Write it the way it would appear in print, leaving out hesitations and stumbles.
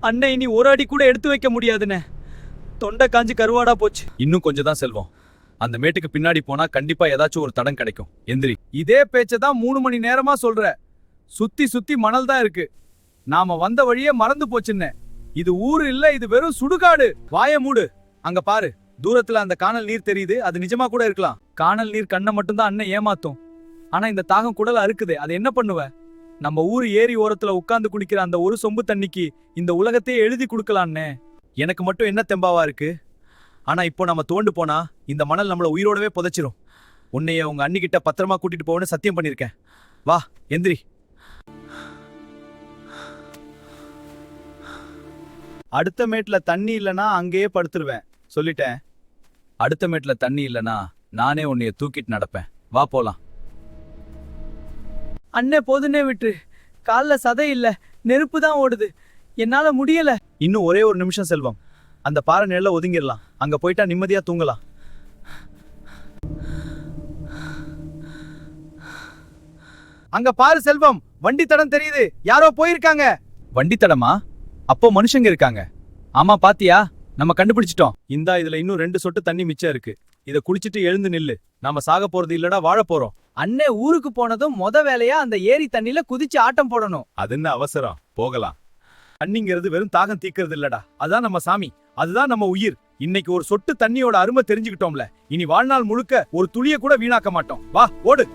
அண்ணே இனி ஒரு அடி கூட எடுத்து வைக்க முடியாதுண்ணே. தொண்டை காஞ்சி கருவாடா போச்சு. இன்னும் கொஞ்சம் தான் செல்வம். அந்த மேட்டுக்கு பின்னாடி போனா கண்டிப்பா ஏதாச்சும் ஒரு தடம் கிடைக்கும். எந்திரி. இதே பேச்சதான் 3 மணி நேரமா சொல்ற. சுத்தி சுத்தி மணல் தான் இருக்கு. நாம வந்த வழியே மறந்து போச்சுன்னு. இது ஊரு இல்ல, இது வெறும் சுடுகாடு. வாய மூடு. அங்க பாரு, தூரத்துல அந்த காணல் நீர் தெரியுது. அது நிஜமா கூட இருக்கலாம். காணல் நீர் கண்ணை மட்டும்தான் அண்ணன் ஏமாத்தும். ஆனா இந்த தாகம் குடல அறுக்குது. அது என்ன பண்ணுவ? நம்ம ஊர் ஏரி ஓரத்துல உட்கார்ந்து குடிக்கிற அந்த ஒரு சொம்பு தண்ணிக்கு இந்த உலகத்தையே எழுதி கொடுக்கலான்னு எனக்கு மட்டும் என்ன தெம்பாவா இருக்கு. ஆனா இப்போ நம்ம தோண்டு போனா இந்த மணல் நம்மள உயிரோடவே புதைச்சிரும். உன்னைய உங்க அண்ணிக்கிட்ட பத்திரமா கூட்டிட்டு போவேன்னு சத்தியம் பண்ணிருக்கேன். வா, எந்திரி. அடுத்த மேட்ல தண்ணி இல்லனா அங்கேயே படுத்துருவேன். சொல்லிட்டேன். அடுத்த மேட்ல தண்ணி இல்லனா நானே உன்னைய தூக்கிட்டு நடப்பேன். வா போலாம். அண்ணே போதுனே விட்டு. கால்ல சதை இல்ல, நெருப்பு தான் ஓடுது. என்னால முடியல. இன்னும் ஒரே ஒரு நிமிஷம் செல்வம். அந்த பாறை நிழல்ல ஒதுங்கிடலாம். அங்க போயிட்டா நிம்மதியா தூங்கலாம். அங்க பாரு செல்வம், வண்டி தடம் தெரியுது. யாரோ போயிருக்காங்க. வண்டி தடமா? அப்போ மனுஷங்க இருக்காங்க. ஆமா, பாத்தியா? நம்ம கண்டுபிடிச்சிட்டோம். இந்தா, இதுல இன்னும் 2 சொட்டு தண்ணி மிச்சம் இருக்கு. இத குடிச்சிட்டு எழுந்து நில்லு. நாம சாக போறது இல்லடா, வாழ போறோம். அண்ணே ஊருக்கு போனதும் மொத வேலையா அந்த ஏரி தண்ணில குதிச்சு ஆட்டம் போடணும். அது என்ன அவசரம்? போகலாம். தண்ணிங்கிறது வெறும் தாகம் தீக்கிறது இல்லடா, அதான் நம்ம சாமி. அதுதான் நம்ம உயிர். இன்னைக்கு ஒரு சொட்டு தண்ணியோட அருமை தெரிஞ்சுக்கிட்டோம்ல, இனி வாழ்நாள் முழுக்க ஒரு துளிய கூட வீணாக்க மாட்டோம். வா, ஓடு.